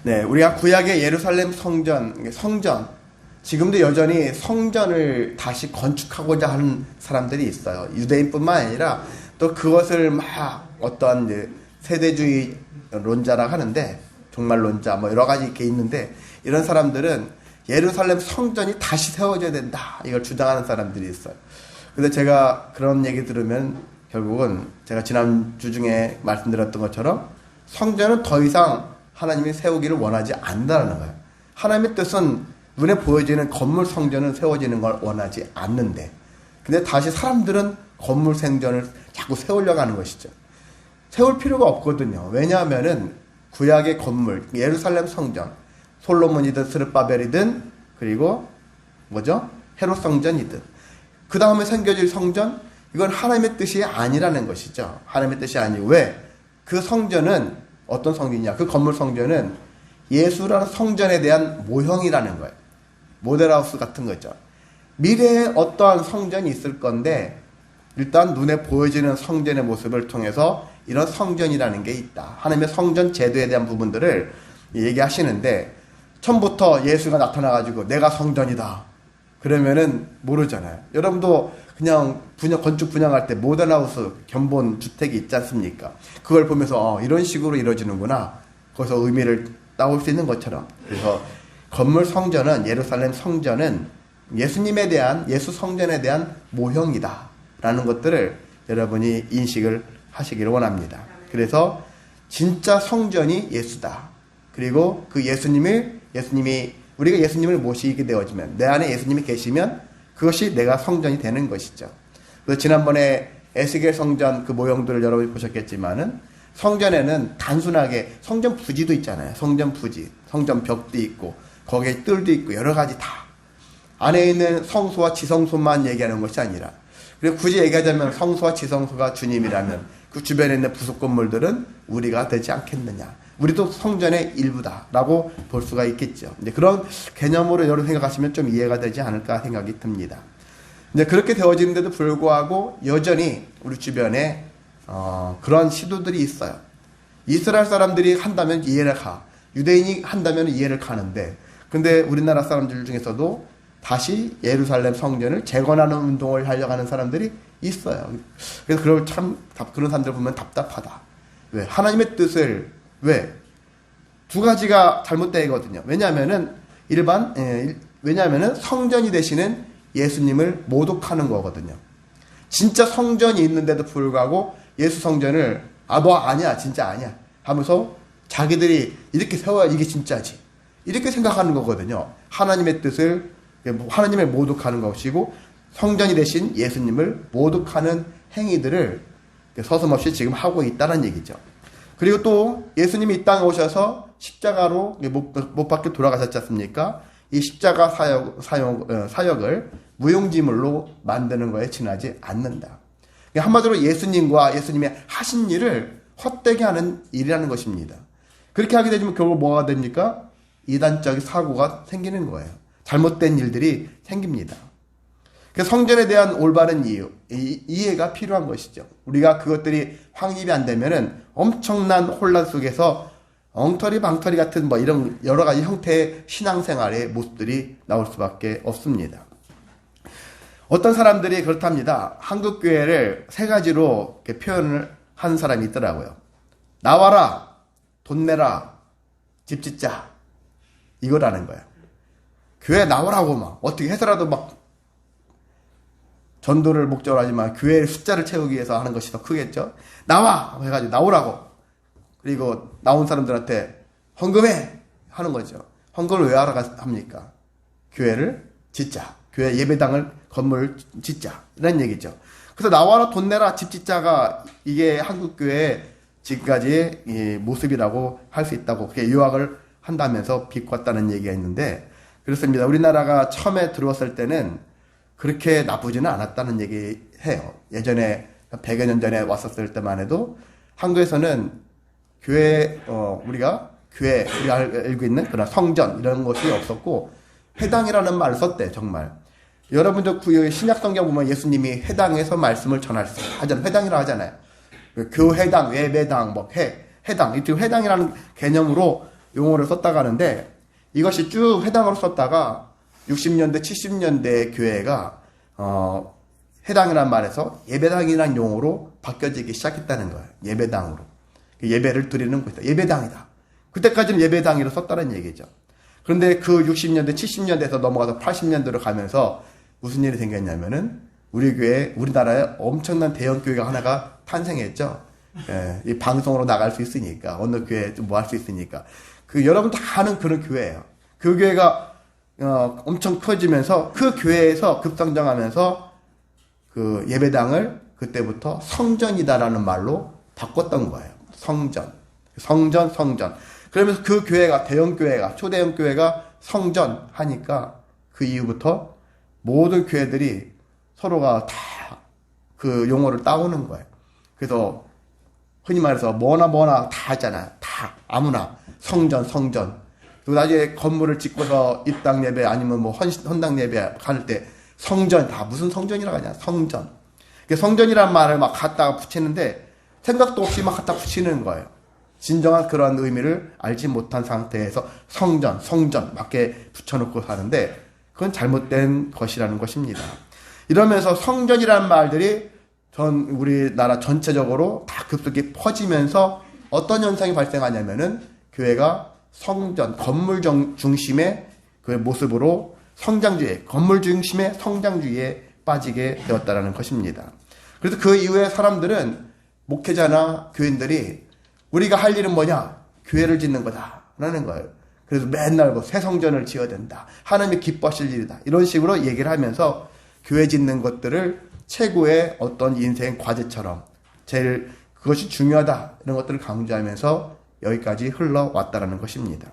네, 우리가 구약의 예루살렘 성전, 지금도 여전히 성전을 다시 건축하고자 하는 사람들이 있어요. 유대인뿐만 아니라 또 그것을 막 어떠한 세대주의 론자라 하는데, 종말론자 뭐 여러 가지 이렇게 있는데, 이런 사람들은 예루살렘 성전이 다시 세워져야 된다, 이걸 주장하는 사람들이 있어요. 근데 제가 그런 얘기 들으면 결국은 제가 지난주 중에 말씀드렸던 것처럼 성전은 더 이상 하나님이 세우기를 원하지 않는다는 거예요. 하나님의 뜻은 눈에 보여지는 건물 성전은 세워지는 걸 원하지 않는데, 근데 다시 사람들은 건물 성전을 자꾸 세우려고 하는 것이죠. 세울 필요가 없거든요. 왜냐하면은 구약의 건물, 예루살렘 성전, 솔로몬이든 스룹바벨이든 그리고 뭐죠? 헤롯 성전이든 그 다음에 생겨질 성전, 이건 하나님의 뜻이 아니라는 것이죠. 하나님의 뜻이 아니고, 왜? 그 성전은 어떤 성전이냐? 그 건물 성전은 예수라는 성전에 대한 모형이라는 거예요. 모델하우스 같은 거죠. 미래에 어떠한 성전이 있을 건데, 일단 눈에 보여지는 성전의 모습을 통해서 이런 성전이라는 게 있다. 하나님의 성전 제도에 대한 부분들을 얘기하시는데, 처음부터 예수가 나타나가지고 내가 성전이다, 그러면은 모르잖아요. 여러분도 그냥 건축 분양할 때 모던하우스 견본 주택이 있지 않습니까? 그걸 보면서 이런 식으로 이루어지는구나, 거기서 의미를 따올 수 있는 것처럼. 그래서 건물 성전은, 예루살렘 성전은 예수님에 대한, 예수 성전에 대한 모형이다 라는 것들을 여러분이 인식을 하시기를 원합니다. 그래서 진짜 성전이 예수다. 그리고 그 예수님이 우리가 예수님을 모시게 되어지면, 내 안에 예수님이 계시면 그것이 내가 성전이 되는 것이죠. 그래서 지난번에 에스겔 성전 그 모형들을 여러분이 보셨겠지만은, 성전에는 단순하게 성전 부지도 있잖아요. 성전 부지, 성전 벽도 있고 거기에 뜰도 있고 여러 가지 다 안에 있는 성소와 지성소만 얘기하는 것이 아니라, 그리고 굳이 얘기하자면 성소와 지성소가 주님이라면 그 주변에 있는 부속 건물들은 우리가 되지 않겠느냐, 우리도 성전의 일부다라고 볼 수가 있겠죠. 이제 그런 개념으로 여러분 생각하시면 좀 이해가 되지 않을까 생각이 듭니다. 이제 그렇게 되어지는데도 불구하고 여전히 우리 주변에 그런 시도들이 있어요. 이스라엘 사람들이 한다면 이해를 가, 유대인이 한다면 이해를 가는데, 근데 우리나라 사람들 중에서도 다시 예루살렘 성전을 재건하는 운동을 하려고 하는 사람들이 있어요. 그래서 그런 사람들 보면 답답하다. 왜? 하나님의 뜻을, 왜? 두 가지가 잘못되거든요. 왜냐하면은 왜냐하면은 성전이 되시는 예수님을 모독하는 거거든요. 진짜 성전이 있는데도 불구하고 예수 성전을 너 아니야, 진짜 아니야 하면서 자기들이 이렇게 세워야 이게 진짜지, 이렇게 생각하는 거거든요. 하나님의 뜻을, 하나님을 모독하는 것이고 성전이 되신 예수님을 모독하는 행위들을 서슴없이 지금 하고 있다는 얘기죠. 그리고 또 예수님이 이 땅에 오셔서 십자가로 못 박혀 돌아가셨지 않습니까? 이 십자가 사역을 무용지물로 만드는 거에 지나지 않는다. 한마디로 예수님과 예수님의 하신 일을 헛되게 하는 일이라는 것입니다. 그렇게 하게 되면 결국 뭐가 됩니까? 이단적 사고가 생기는 거예요. 잘못된 일들이 생깁니다. 그 성전에 대한 올바른 이해가 필요한 것이죠. 우리가 그것들이 확립이 안 되면은 엄청난 혼란 속에서 엉터리 방터리 같은 이런 여러 가지 형태의 신앙생활의 모습들이 나올 수밖에 없습니다. 어떤 사람들이 그렇답니다. 한국 교회를 세 가지로 이렇게 표현을 한 사람이 있더라고요. 나와라, 돈 내라, 집 짓자, 이거라는 거예요. 교회 나오라고 어떻게 해서라도 전도를 목적으로 하지만 교회의 숫자를 채우기 위해서 하는 것이 더 크겠죠. 나와! 해가지고 나오라고. 그리고 나온 사람들한테 헌금해! 하는 거죠. 헌금을 왜 하러 합니까? 교회를 짓자. 교회 예배당을, 건물을 짓자. 이런 얘기죠. 그래서 나와라, 돈 내라, 집 짓자가 이게 한국교회의 지금까지의 이 모습이라고 할 수 있다고 그렇게 요약을 한다면서 비꼬았다는 얘기가 있는데, 그렇습니다. 우리나라가 처음에 들어왔을 때는 그렇게 나쁘지는 않았다는 얘기해요. 예전에 100여 년 전에 왔었을 때만 해도 한국에서는 교회, 우리가 알고 있는 그런 성전 이런 것이 없었고 회당이라는 말을 썼대. 정말 여러분들 그 신약 성경 보면 예수님이 회당에서 말씀을 하잖아요. 회당이라고 하잖아요. 교회당, 예배당, 회당, 이 회당이라는 개념으로 용어를 썼다가 하는데 이것이 쭉 회당으로 썼다가 60년대, 70년대 교회가 회당이란 말에서 예배당이라는 용어로 바뀌어지기 시작했다는 거예요. 예배당으로. 예배를 드리는 곳이다. 예배당이다. 그때까지는 예배당이로 썼다는 얘기죠. 그런데 그 60년대, 70년대에서 넘어가서 80년대로 가면서 무슨 일이 생겼냐면은 우리 교회, 우리나라에 엄청난 대형 교회가 하나가 탄생했죠. 예, 이 방송으로 나갈 수 있으니까, 어느 교회 좀 뭐 할 수 있으니까. 여러분 다 아는 그런 교회예요. 그 교회가, 엄청 커지면서 그 교회에서 급성장하면서 그 예배당을 그때부터 성전이다라는 말로 바꿨던 거예요. 성전. 그러면서 그 교회가, 대형 교회가, 초대형 교회가 성전 하니까 그 이후부터 모든 교회들이 서로가 다 그 용어를 따오는 거예요. 그래서 흔히 말해서 뭐나 다 하잖아요. 다 아무나 성전. 그리고 나중에 건물을 짓고서 입당 예배 아니면 뭐 헌당 예배 갈 때 성전 다 무슨 성전이라고 하냐. 성전. 성전이란 말을 막 갖다가 붙이는데 생각도 없이 막 갖다 붙이는 거예요. 진정한 그런 의미를 알지 못한 상태에서 성전 맞게 붙여놓고 사는데 그건 잘못된 것이라는 것입니다. 이러면서 성전이라는 말들이 우리나라 전체적으로 다 급속히 퍼지면서 어떤 현상이 발생하냐면은 교회가 성전, 건물 중심의 그 모습으로 건물 중심의 성장주의에 빠지게 되었다는 것입니다. 그래서 그 이후에 사람들은 목회자나 교인들이 우리가 할 일은 뭐냐? 교회를 짓는 거다라는 거예요. 그래서 맨날 새 성전을 지어야 된다. 하나님이 기뻐하실 일이다. 이런 식으로 얘기를 하면서 교회 짓는 것들을 최고의 어떤 인생 과제처럼 제일 그것이 중요하다. 이런 것들을 강조하면서 여기까지 흘러왔다라는 것입니다.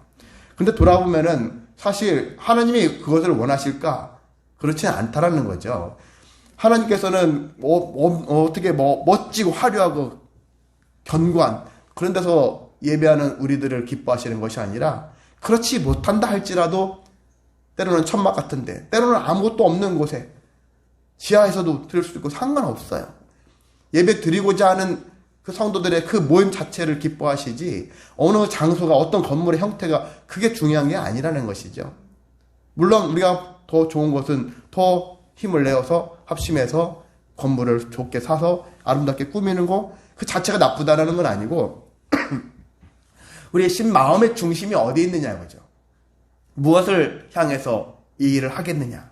근데 돌아보면은 사실 하나님이 그것을 원하실까? 그렇지 않다라는 거죠. 하나님께서는 어떻게 멋지고 화려하고 견고한 그런 데서 예배하는 우리들을 기뻐하시는 것이 아니라 그렇지 못한다 할지라도 때로는 천막 같은데 때로는 아무것도 없는 곳에 지하에서도 드릴 수 있고 상관없어요. 예배 드리고자 하는 그 성도들의 그 모임 자체를 기뻐하시지 어느 장소가 어떤 건물의 형태가 그게 중요한 게 아니라는 것이죠. 물론 우리가 더 좋은 것은 더 힘을 내어서 합심해서 건물을 좋게 사서 아름답게 꾸미는 거 그 자체가 나쁘다라는 건 아니고 우리의 마음의 중심이 어디 있느냐 이거죠. 무엇을 향해서 이 일을 하겠느냐.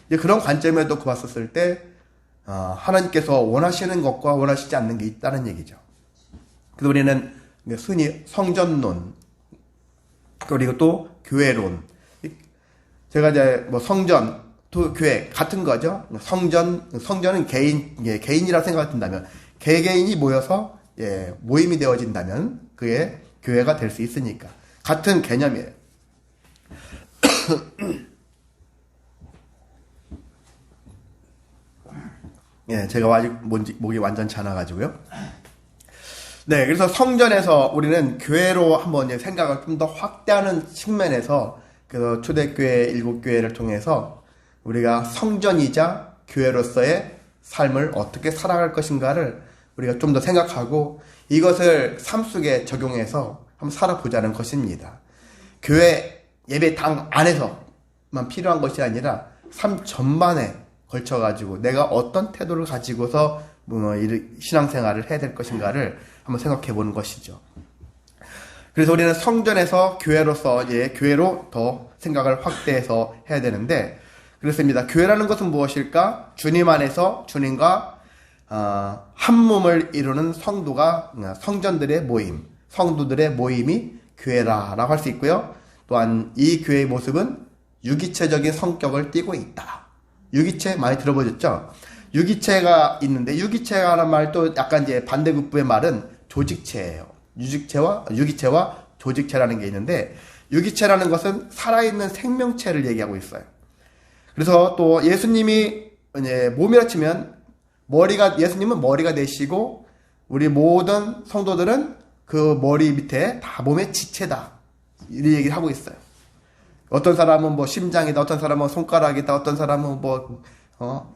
이제 그런 관점에도 봤었을 때 하나님께서 원하시는 것과 원하시지 않는 게 있다는 얘기죠. 그래서 우리는 흔히 성전론 그리고 또 교회론 제가 이제 성전 또 교회 같은 거죠. 성전은 개인이라 생각한다면 개개인이 모여서 모임이 되어진다면 그게 교회가 될 수 있으니까 같은 개념이에요. 제가 아직 목이 완전치 않아가지고요. 네, 그래서 성전에서 우리는 교회로 한번 생각을 좀 더 확대하는 측면에서 그래서 초대교회, 일곱교회를 통해서 우리가 성전이자 교회로서의 삶을 어떻게 살아갈 것인가를 우리가 좀 더 생각하고 이것을 삶 속에 적용해서 한번 살아보자는 것입니다. 교회 예배당 안에서만 필요한 것이 아니라 삶 전반에 걸쳐가지고 내가 어떤 태도를 가지고서 신앙생활을 해야 될 것인가를 한번 생각해 보는 것이죠. 그래서 우리는 성전에서 교회로서 교회로 더 생각을 확대해서 해야 되는데 그렇습니다. 교회라는 것은 무엇일까? 주님 안에서 주님과 한 몸을 이루는 성전들의 모임, 성도들의 모임이 교회라고 할 수 있고요. 또한 이 교회의 모습은 유기체적인 성격을 띠고 있다. 유기체 많이 들어보셨죠? 유기체가 있는데 유기체라는 말도 약간 이제 반대급부의 말은 조직체예요. 유기체와 조직체라는 게 있는데 유기체라는 것은 살아있는 생명체를 얘기하고 있어요. 그래서 또 예수님이 몸이라 치면 예수님은 머리가 되시고 우리 모든 성도들은 그 머리 밑에 다 몸의 지체다. 이런 얘기를 하고 있어요. 어떤 사람은 심장이다, 어떤 사람은 손가락이다, 어떤 사람은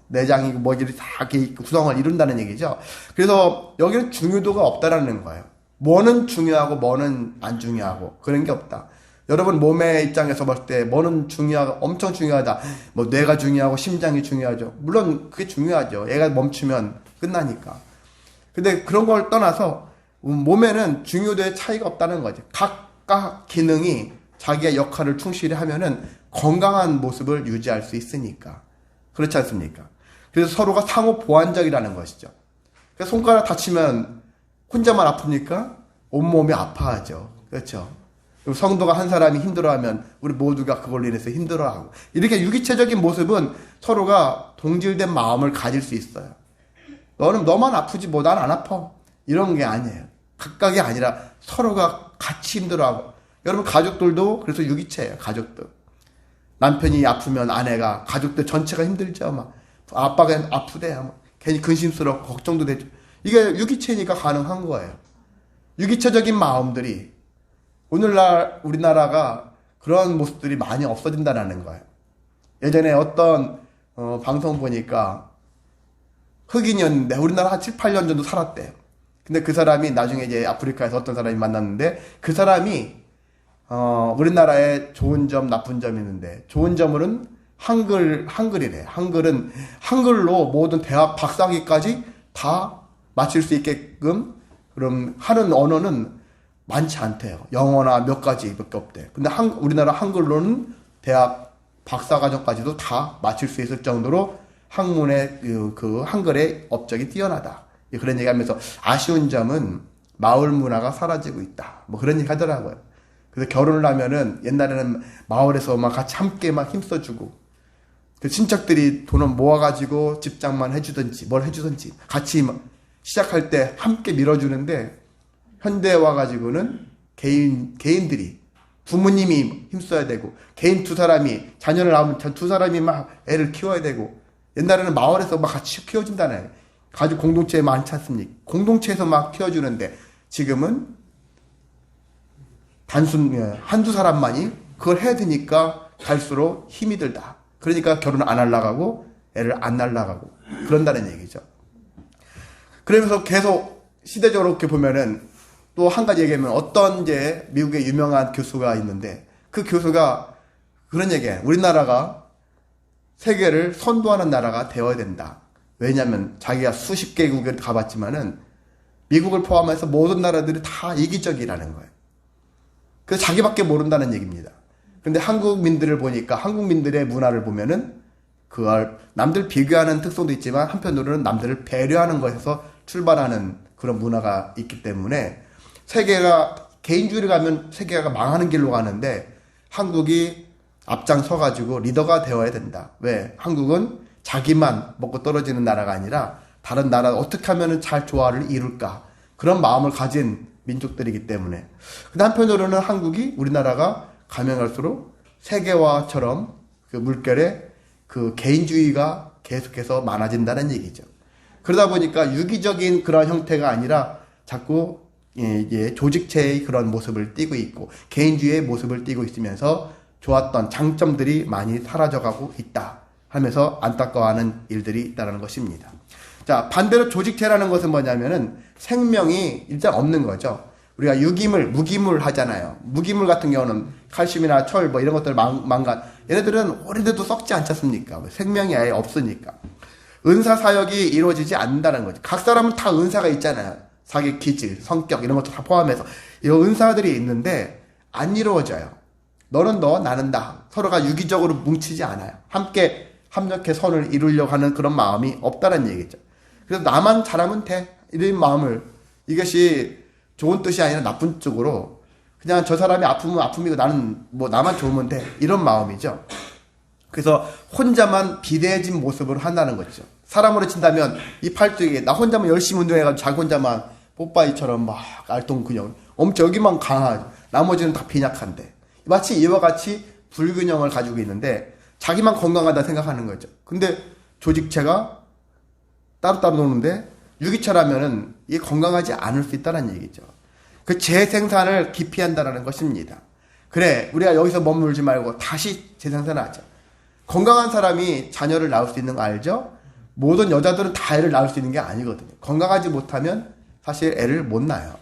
내장이고 뭐 이렇게 다 구성을 이룬다는 얘기죠. 그래서 여기는 중요도가 없다라는 거예요. 뭐는 중요하고 뭐는 안 중요하고 그런 게 없다. 여러분 몸의 입장에서 봤을 때 뭐는 엄청 중요하다. 뭐 뇌가 중요하고 심장이 중요하죠. 물론 그게 중요하죠. 얘가 멈추면 끝나니까. 근데 그런 걸 떠나서 몸에는 중요도의 차이가 없다는 거지. 각각 기능이 자기의 역할을 충실히 하면은 건강한 모습을 유지할 수 있으니까. 그렇지 않습니까? 그래서 서로가 상호 보완적이라는 것이죠. 그래서 손가락 다치면 혼자만 아픕니까? 온몸이 아파하죠. 그렇죠? 그리고 성도가 한 사람이 힘들어하면 우리 모두가 그걸로 인해서 힘들어하고. 이렇게 유기체적인 모습은 서로가 동질된 마음을 가질 수 있어요. 너만 아프지 뭐 난 안 아파. 이런 게 아니에요. 각각이 아니라 서로가 같이 힘들어하고. 여러분 가족들도 그래서 유기체예요. 가족들. 남편이 아프면 아내가 가족들 전체가 힘들죠. 막 아빠가 아프대. 막 괜히 근심스럽고 걱정도 되죠. 이게 유기체니까 가능한 거예요. 유기체적인 마음들이 오늘날 우리나라가 그런 모습들이 많이 없어진다는 거예요. 예전에 어떤 방송 보니까 흑인이었는데 우리나라 한 7, 8년 정도 살았대요. 근데 그 사람이 나중에 이제 아프리카에서 어떤 사람이 만났는데 그 사람이 우리나라에 좋은 점, 나쁜 점이 있는데 좋은 점은 한글이래. 한글로 모든 대학 박사학위까지 다 마칠 수 있게끔 그럼 하는 언어는 많지 않대요. 영어나 몇 가지밖에 없대. 근데 우리나라 한글로는 대학 박사과정까지도 다 마칠 수 있을 정도로 학문의 그 한글의 업적이 뛰어나다. 그런 얘기하면서 아쉬운 점은 마을 문화가 사라지고 있다. 뭐 그런 얘기 하더라고요. 그래서 결혼을 하면은 옛날에는 마을에서 막 같이 함께 막 힘써주고 그 친척들이 돈을 모아가지고 집장만 해주든지 뭘 해주든지 같이 시작할 때 함께 밀어주는데 현대에 와가지고는 개인들이 부모님이 힘써야 되고 개인 두 사람이 자녀를 낳으면 두 사람이 막 애를 키워야 되고 옛날에는 마을에서 막 같이 키워준다네. 가족 공동체 많지 않습니까? 공동체에서 막 키워주는데 지금은 한두 사람만이 그걸 해야 되니까 갈수록 힘이 들다. 그러니까 결혼을 안 하려고 애를 안 낳으려고 그런다는 얘기죠. 그러면서 계속 시대적으로 이렇게 보면은 또 한 가지 얘기하면 어떤 이제 미국의 유명한 교수가 있는데 그 교수가 그런 얘기해요. 우리나라가 세계를 선도하는 나라가 되어야 된다. 왜냐하면 자기가 수십 개국을 가봤지만은 미국을 포함해서 모든 나라들이 다 이기적이라는 거예요. 그래서 자기밖에 모른다는 얘기입니다. 근데 한국민들을 보니까 한국민들의 문화를 보면은 그걸 남들 비교하는 특성도 있지만 한편으로는 남들을 배려하는 것에서 출발하는 그런 문화가 있기 때문에 세계가 개인주의를 가면 세계가 망하는 길로 가는데 한국이 앞장서가지고 리더가 되어야 된다. 왜? 한국은 자기만 먹고 떨어지는 나라가 아니라 다른 나라 어떻게 하면 잘 조화를 이룰까 그런 마음을 가진 민족들이기 때문에 근데 한편으로는 한국이 우리나라가 가면 갈수록 세계화처럼 그 물결에 그 개인주의가 계속해서 많아진다는 얘기죠. 그러다 보니까 유기적인 그런 형태가 아니라 자꾸 조직체의 그런 모습을 띠고 있고 개인주의의 모습을 띠고 있으면서 좋았던 장점들이 많이 사라져가고 있다 하면서 안타까워하는 일들이 있다는 것입니다. 자, 반대로 조직체라는 것은 뭐냐면은 생명이 일단 없는 거죠. 우리가 무기물 하잖아요. 무기물 같은 경우는 칼슘이나 철 뭐 이런 것들 망간 얘네들은 오래돼도 썩지 않지 않습니까? 생명이 아예 없으니까. 은사 사역이 이루어지지 않는다는 거죠. 각 사람은 다 은사가 있잖아요. 자기 기질, 성격 이런 것도 다 포함해서 이 은사들이 있는데 안 이루어져요. 너는 너, 나는 나. 서로가 유기적으로 뭉치지 않아요. 함께 합력해 선을 이루려고 하는 그런 마음이 없다는 얘기죠. 그래서 나만 잘하면 돼. 이런 마음을 이것이 좋은 뜻이 아니라 나쁜 쪽으로 그냥 저 사람이 아프면 아픔이고 나는 뭐 나만 좋으면 돼. 이런 마음이죠. 그래서 혼자만 비대해진 모습을 한다는 거죠. 사람으로 친다면 이 팔뚝에 나 혼자만 열심히 운동해가지고 자기 혼자만 뽀빠이처럼 막 알통 근육 엄청 여기만 강하죠. 나머지는 다 빈약한데 마치 이와 같이 불균형을 가지고 있는데 자기만 건강하다 생각하는 거죠. 근데 조직체가 따로따로 노는데 유기체라면은 이게 건강하지 않을 수 있다는 얘기죠. 그 재생산을 기피한다는 것입니다. 그래, 우리가 여기서 머물지 말고 다시 재생산하자. 건강한 사람이 자녀를 낳을 수 있는 거 알죠? 모든 여자들은 다 애를 낳을 수 있는 게 아니거든요. 건강하지 못하면 사실 애를 못 낳아요.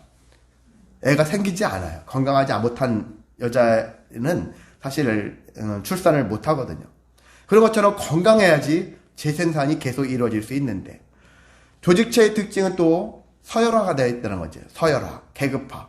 애가 생기지 않아요. 건강하지 못한 여자는 사실 출산을 못 하거든요. 그런 것처럼 건강해야지 재생산이 계속 이루어질 수 있는데, 조직체의 특징은 또 서열화가 되어 있다는 거죠. 서열화, 계급화.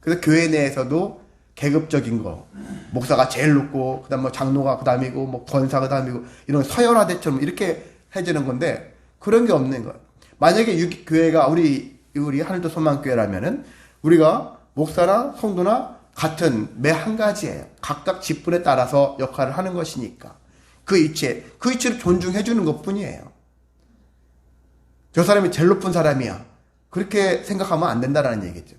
그래서 교회 내에서도 계급적인 거, 목사가 제일 높고, 그 다음 뭐 장로가 그 다음이고, 뭐 권사가 그 다음이고, 이런 서열화대처럼 이렇게 해주는 건데, 그런 게 없는 거예요. 만약에 교회가 우리 하늘도 소망교회라면은, 우리가 목사나 성도나 같은 매 한 가지예요. 각각 직분에 따라서 역할을 하는 것이니까. 그 위치를 존중해주는 것 뿐이에요. 저 사람이 제일 높은 사람이야. 그렇게 생각하면 안 된다라는 얘기죠.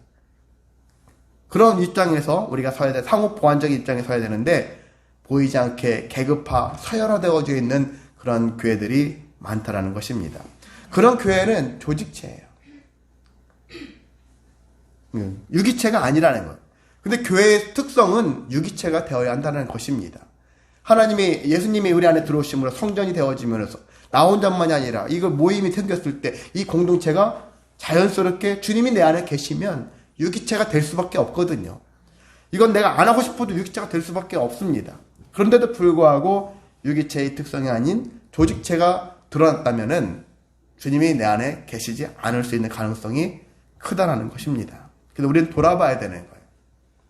그런 입장에서 우리가 서야 돼. 상호 보완적인 입장에 서야 되는데, 보이지 않게 계급화, 서열화되어져 있는 그런 교회들이 많다라는 것입니다. 그런 교회는 조직체예요. 유기체가 아니라는 거예요. 근데 교회의 특성은 유기체가 되어야 한다는 것입니다. 예수님이 우리 안에 들어오심으로 성전이 되어지면서 나 혼자만이 아니라 이거 모임이 생겼을 때 이 공동체가 자연스럽게 주님이 내 안에 계시면 유기체가 될 수밖에 없거든요. 이건 내가 안 하고 싶어도 유기체가 될 수밖에 없습니다. 그런데도 불구하고 유기체의 특성이 아닌 조직체가 드러났다면은 주님이 내 안에 계시지 않을 수 있는 가능성이 크다라는 것입니다. 그래서 우리는 돌아봐야 되는 거예요.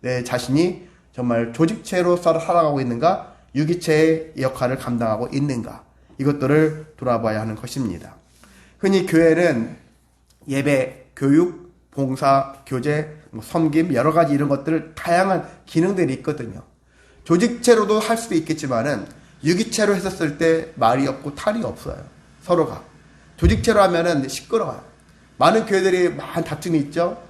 내 자신이 정말 조직체로 살아가고 있는가, 유기체의 역할을 감당하고 있는가, 이것들을 돌아봐야 하는 것입니다. 흔히 교회는 예배, 교육, 봉사, 교제, 섬김, 여러 가지 이런 것들, 다양한 기능들이 있거든요. 조직체로도 할 수도 있겠지만은 유기체로 했었을 때 말이 없고 탈이 없어요. 서로가. 조직체로 하면은 시끄러워요. 많은 교회들이 많은 다툼이 있죠.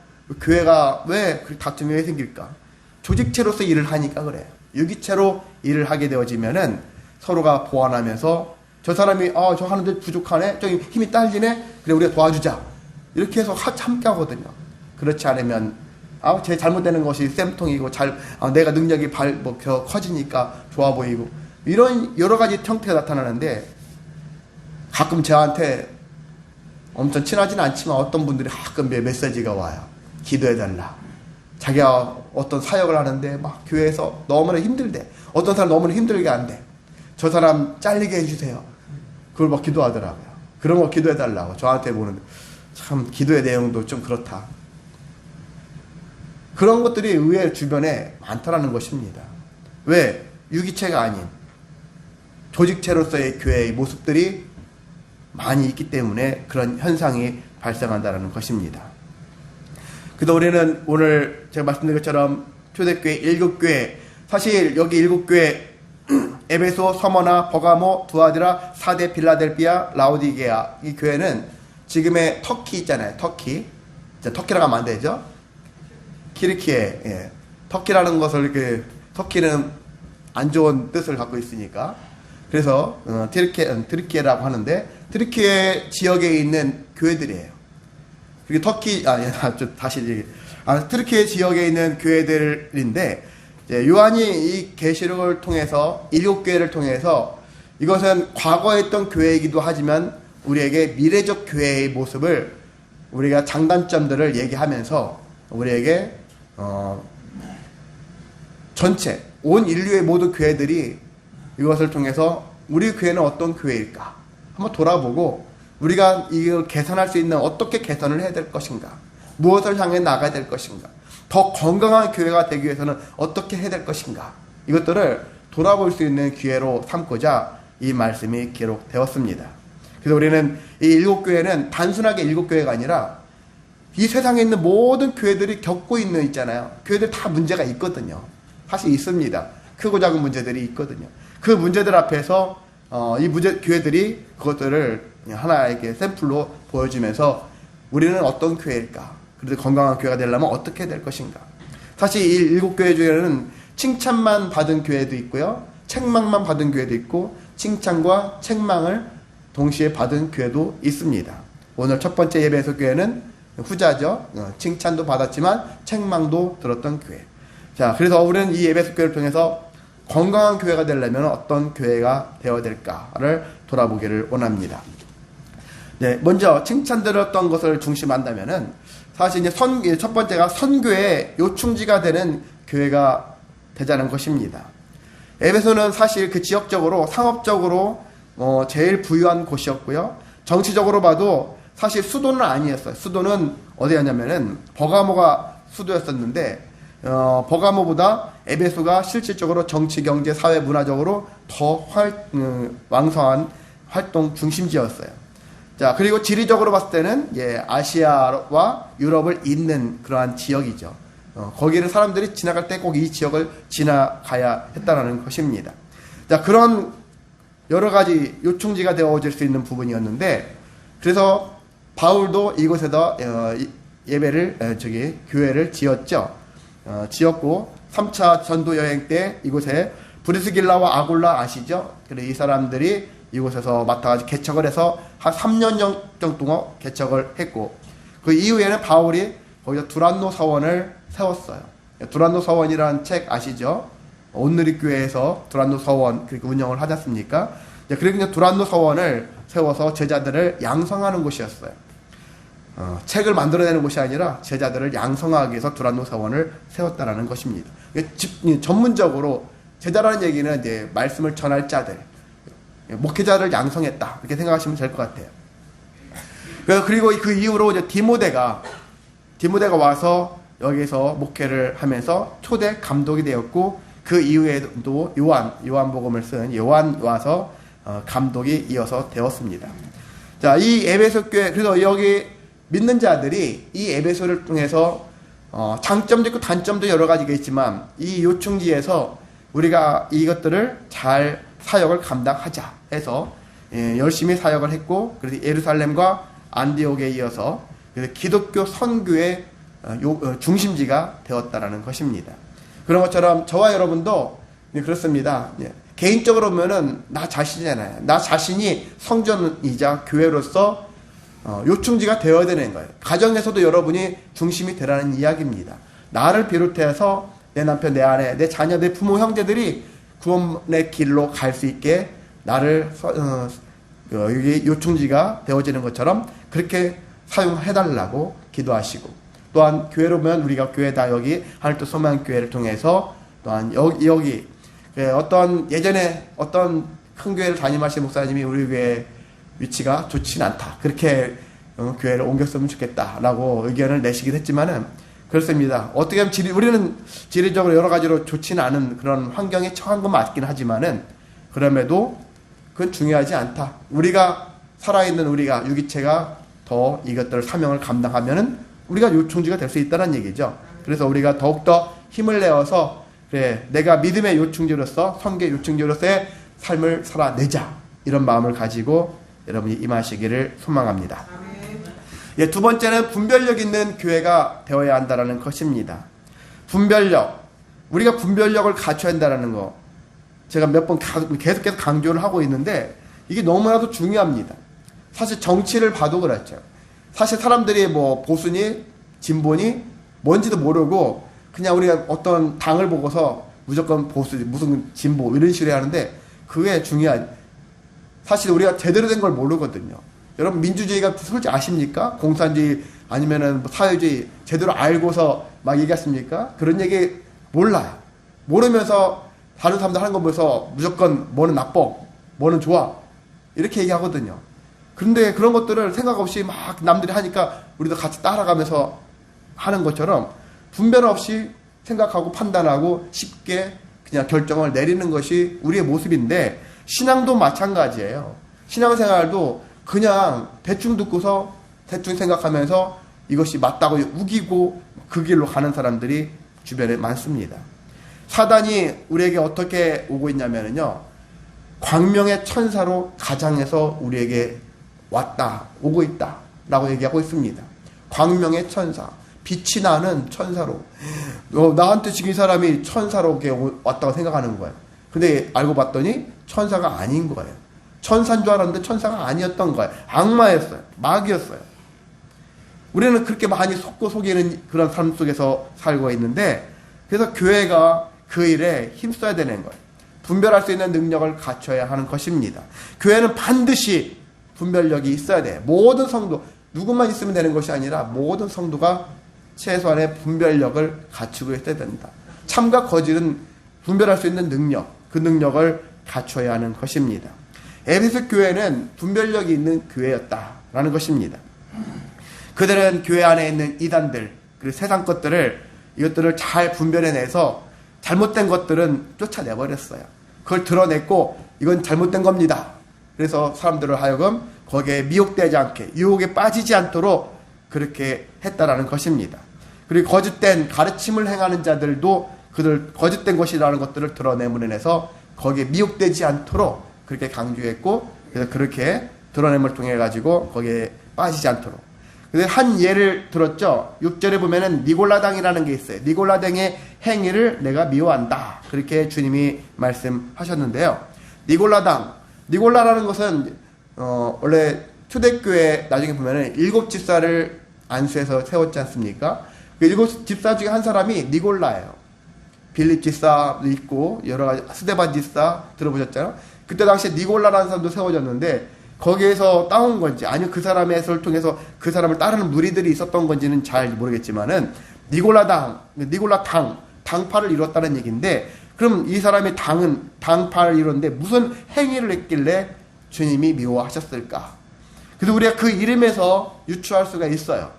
교회가 왜 그 다툼이 왜 생길까? 조직체로서 일을 하니까 그래요. 유기체로 일을 하게 되어지면은 서로가 보완하면서 저 사람이 저 하는데 부족하네, 저기 힘이 딸리네, 그래 우리가 도와주자, 이렇게 해서 함께 하거든요. 그렇지 않으면 제 잘못되는 것이 쌤통이고 내가 능력이 커지니까 좋아 보이고, 이런 여러 가지 형태가 나타나는데, 가끔 저한테 엄청 친하지는 않지만 어떤 분들이 가끔 메시지가 와요. 기도해달라. 자기가 어떤 사역을 하는데 막 교회에서 너무나 힘들대. 어떤 사람 너무나 힘들게 한대. 저 사람 잘리게 해주세요. 그걸 막 기도하더라고요. 그런 거 기도해달라고 저한테 보는데, 참 기도의 내용도 좀 그렇다. 그런 것들이 의외 주변에 많다라는 것입니다. 왜? 유기체가 아닌 조직체로서의 교회의 모습들이 많이 있기 때문에 그런 현상이 발생한다는 것입니다. 그래서 우리는 오늘 제가 말씀드린 것처럼 초대교회 7교회, 사실 여기 7교회 에베소, 서머나, 버가모, 두아디라, 사데, 빌라델비아, 라오디게아, 이 교회는 지금의 터키 있잖아요. 터키라고 하면 안 되죠. 키르키에, 예. 터키라는 것을 터키는 안 좋은 뜻을 갖고 있으니까, 그래서 트르키에라고 하는데, 트르키에 지역에 있는 교회들이에요. 그리고 트르키에 지역에 있는 교회들인데, 요한이 이 계시록을 통해서 7교회를 통해서, 이것은 과거에 있던 교회이기도 하지만 우리에게 미래적 교회의 모습을, 우리가 장단점들을 얘기하면서 우리에게 전체 온 인류의 모든 교회들이 이것을 통해서 우리 교회는 어떤 교회일까 한번 돌아보고, 우리가 이걸 개선할 수 있는, 어떻게 개선을 해야 될 것인가, 무엇을 향해 나가야 될 것인가, 더 건강한 교회가 되기 위해서는 어떻게 해야 될 것인가, 이것들을 돌아볼 수 있는 기회로 삼고자 이 말씀이 기록되었습니다. 그래서 우리는 이 7교회는 단순하게 7교회가 아니라 이 세상에 있는 모든 교회들이 겪고 있잖아요. 교회들 다 문제가 있거든요. 사실 있습니다. 크고 작은 문제들이 있거든요. 그 문제들 앞에서 교회들이 그것들을 하나에게 샘플로 보여주면서 우리는 어떤 교회일까? 그래도 건강한 교회가 되려면 어떻게 될 것인가? 사실 이 7교회 중에는 칭찬만 받은 교회도 있고요. 책망만 받은 교회도 있고, 칭찬과 책망을 동시에 받은 교회도 있습니다. 오늘 첫 번째 예배에서 교회는 후자죠. 칭찬도 받았지만 책망도 들었던 교회. 자, 그래서 우리는 이 예배소 교회를 통해서 건강한 교회가 되려면 어떤 교회가 되어야 될까를 돌아보기를 원합니다. 네, 먼저 칭찬드렸던 것을 중심한다면은 사실 이제 첫 번째가 선교의 요충지가 되는 교회가 되자는 것입니다. 에베소는 사실 그 지역적으로 상업적으로 제일 부유한 곳이었고요. 정치적으로 봐도 사실 수도는 아니었어요. 수도는 어디였냐면은 버가모가 수도였었는데 버가모보다 에베소가 실질적으로 정치, 경제, 사회, 문화적으로 더 왕성한 활동 중심지였어요. 자, 그리고 지리적으로 봤을 때는 아시아와 유럽을 잇는 그러한 지역이죠. 거기를 사람들이 지나갈 때 꼭 이 지역을 지나가야 했다는 것입니다. 자, 그런 여러 가지 요충지가 되어질 수 있는 부분이었는데, 그래서 바울도 이곳에다 교회를 지었죠. 지었고 3차 전도 여행 때 이곳에 브리스길라와 아굴라 아시죠? 그래서 이 사람들이 이곳에서 맡아가지고 개척을 해서 한 3년 정도 동안 개척을 했고, 그 이후에는 바울이 거기서 두란노 서원을 세웠어요. 두란노 서원이라는 책 아시죠? 온누리교회에서 두란노 서원 그렇게 운영을 하지 않습니까? 그리고 두란노 서원을 세워서 제자들을 양성하는 곳이었어요. 책을 만들어내는 곳이 아니라 제자들을 양성하기 위해서 두란노 서원을 세웠다는 것입니다. 전문적으로 제자라는 얘기는 이제 말씀을 전할 자들, 목회자를 양성했다 이렇게 생각하시면 될 것 같아요. 그리고 그 이후로 이제 디모데가 와서 여기서 목회를 하면서 초대 감독이 되었고, 그 이후에도 요한복음을 쓴 요한 와서 감독이 이어서 되었습니다. 자, 이 에베소 교회, 그래서 여기 믿는 자들이 이 에베소를 통해서 장점도 있고 단점도 여러 가지가 있지만 이 요충지에서 우리가 이것들을 잘 사역을 감당하자 해서 열심히 사역을 했고, 그래서 예루살렘과 안디옥에 이어서 기독교 선교의 중심지가 되었다라는 것입니다. 그런 것처럼 저와 여러분도 그렇습니다. 개인적으로 보면은 나 자신이잖아요. 나 자신이 성전이자 교회로서 요충지가 되어야 되는 거예요. 가정에서도 여러분이 중심이 되라는 이야기입니다. 나를 비롯해서 내 남편, 내 아내, 내 자녀, 내 부모, 형제들이 구원의 길로 갈 수 있게 나를 여기 요충지가 되어지는 것처럼 그렇게 사용해달라고 기도하시고, 또한 교회로 보면 우리가 교회다 여기 하늘도 소망교회를 통해서 또한 여기 예전에 어떤 큰 교회를 담임하신 목사님이 우리 교회 위치가 좋지는 않다, 그렇게 교회를 옮겼으면 좋겠다라고 의견을 내시긴 했지만은 그렇습니다. 어떻게 하면 우리는 지리적으로 여러 가지로 좋지는 않은 그런 환경에 처한 건 맞긴 하지만은 그럼에도 그건 중요하지 않다. 우리가 살아있는 우리가 유기체가 더 이것들을 사명을 감당하면은 우리가 요충지가 될 수 있다는 얘기죠. 그래서 우리가 더욱더 힘을 내어서 그래, 내가 믿음의 요충지로서 선교의 요충지로서의 삶을 살아내자, 이런 마음을 가지고 여러분이 임하시기를 소망합니다. 두 번째는 분별력 있는 교회가 되어야 한다는 것입니다. 분별력, 우리가 분별력을 갖춰야 한다는 거 제가 몇 번 계속해서 강조를 하고 있는데 이게 너무나도 중요합니다. 사실 정치를 봐도 그렇죠. 사실 사람들이 뭐 보수니 진보니 뭔지도 모르고 그냥 우리가 어떤 당을 보고서 무조건 보수, 무슨 진보 이런 식으로 하는데 그게 중요한, 사실 우리가 제대로 된 걸 모르거든요. 여러분 민주주의가 솔직히 아십니까? 공산주의 아니면은 사회주의 제대로 알고서 막 얘기하십니까? 그런 얘기 몰라요. 모르면서 다른 사람들 하는 거 보면서 무조건 뭐는 나빠, 뭐는 좋아 이렇게 얘기하거든요. 그런데 그런 것들을 생각 없이 막 남들이 하니까 우리도 같이 따라가면서 하는 것처럼 분별 없이 생각하고 판단하고 쉽게 그냥 결정을 내리는 것이 우리의 모습인데, 신앙도 마찬가지예요. 신앙생활도 그냥 대충 듣고서 대충 생각하면서 이것이 맞다고 우기고 그 길로 가는 사람들이 주변에 많습니다. 사단이 우리에게 어떻게 오고 있냐면요, 광명의 천사로 가장해서 우리에게 오고 있다 라고 얘기하고 있습니다. 광명의 천사, 빛이 나는 천사로, 나한테 지금 이 사람이 천사로 왔다고 생각하는 거예요. 근데 알고 봤더니 천사가 아닌 거예요. 천사인 줄 알았는데 천사가 아니었던 거예요. 악마였어요. 마귀였어요. 우리는 그렇게 많이 속이는 그런 삶 속에서 살고 있는데, 그래서 교회가 그 일에 힘써야 되는 거예요. 분별할 수 있는 능력을 갖춰야 하는 것입니다. 교회는 반드시 분별력이 있어야 돼. 모든 성도, 누구만 있으면 되는 것이 아니라 모든 성도가 최소한의 분별력을 갖추고 있어야 된다. 참과 거짓은 분별할 수 있는 능력, 그 능력을 갖춰야 하는 것입니다. 에베소 교회는 분별력이 있는 교회였다라는 것입니다. 그들은 교회 안에 있는 이단들, 그리고 세상 것들을, 이것들을 잘 분별해내서 잘못된 것들은 쫓아내버렸어요. 그걸 드러냈고 이건 잘못된 겁니다. 그래서 사람들을 하여금 거기에 미혹되지 않게, 유혹에 빠지지 않도록 그렇게 했다라는 것입니다. 그리고 거짓된 가르침을 행하는 자들도 그들 거짓된 것이라는 것들을 드러내므로 인해서 거기에 미혹되지 않도록 그렇게 강조했고, 그래서 그렇게 드러냄을 통해 가지고 거기에 빠지지 않도록. 그래서 한 예를 들었죠. 6절에 보면은 니골라당이라는 게 있어요. 니골라당의 행위를 내가 미워한다. 그렇게 주님이 말씀하셨는데요. 니골라라는 것은 원래 초대교회 나중에 보면은 7집사를 안수해서 세웠지 않습니까? 그 7집사 중에 한 사람이 니골라예요. 빌립 집사도 있고 여러 가지 스데반 집사 들어보셨잖아요. 그때 당시에 니골라라는 사람도 세워졌는데 거기에서 따온 건지 아니면 그 사람의 해설을 통해서 그 사람을 따르는 무리들이 있었던 건지는 잘 모르겠지만은 당파를 이뤘다는 얘기인데, 그럼 이 사람의 당파를 이뤘는데 무슨 행위를 했길래 주님이 미워하셨을까? 그래서 우리가 그 이름에서 유추할 수가 있어요.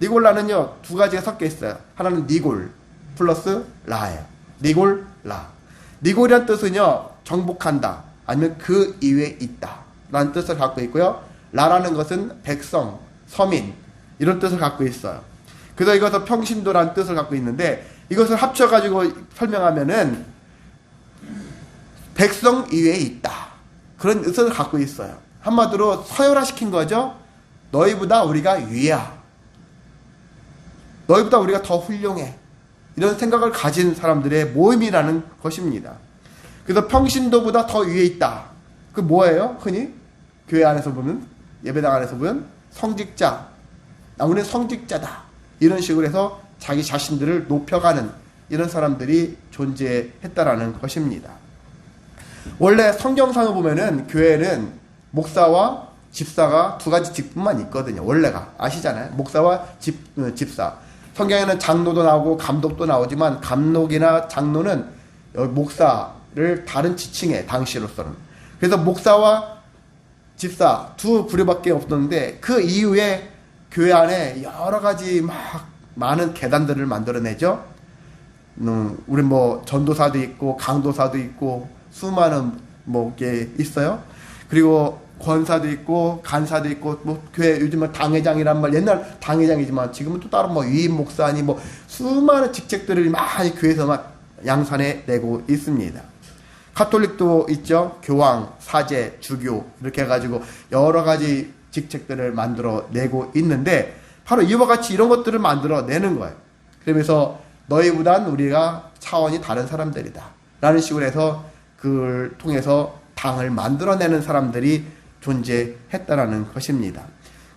니골라는요 두 가지가 섞여 있어요. 하나는 니골 플러스 라예요. 니골라. 니골이란 뜻은요 정복한다, 아니면 그 이외에 있다 라는 뜻을 갖고 있고요. 라라는 것은 백성, 서민 이런 뜻을 갖고 있어요. 그래서 이것은 평신도라는 뜻을 갖고 있는데, 이것을 합쳐가지고 설명하면은 백성 이외에 있다 그런 뜻을 갖고 있어요. 한마디로 서열화시킨 거죠. 너희보다 우리가 위야, 너희보다 우리가 더 훌륭해, 이런 생각을 가진 사람들의 모임이라는 것입니다. 그래서 평신도보다 더 위에 있다. 그 뭐예요? 흔히 교회 안에서 보면, 예배당 안에서 보면 성직자, 우리는 성직자다, 이런 식으로 해서 자기 자신들을 높여가는 이런 사람들이 존재했다라는 것입니다. 원래 성경상을 보면은 교회는 목사와 집사가 두 가지 직분만 있거든요. 원래가 아시잖아요. 목사와 집사. 성경에는 장로도 나오고 감독도 나오지만 감독이나 장로는 목사를 다른 지칭해, 당시로서는. 그래서 목사와 집사 두 부류밖에 없었는데, 그 이후에 교회 안에 여러 가지 많은 계단들을 만들어내죠. 우리 전도사도 있고 강도사도 있고 수많은 게 있어요. 그리고 권사도 있고 간사도 있고, 교회 요즘은 당회장이란 말, 옛날 당회장이지만 지금은 또 다른 위임 목사니 수많은 직책들을 많이 교회에서 양산해 내고 있습니다. 가톨릭도 있죠. 교황, 사제, 주교 이렇게 해가지고 여러 가지 직책들을 만들어 내고 있는데, 바로 이와 같이 이런 것들을 만들어 내는 거예요. 그러면서 너희보단 우리가 차원이 다른 사람들이다 라는 식으로 해서 그걸 통해서 당을 만들어내는 사람들이 존재했다라는 것입니다.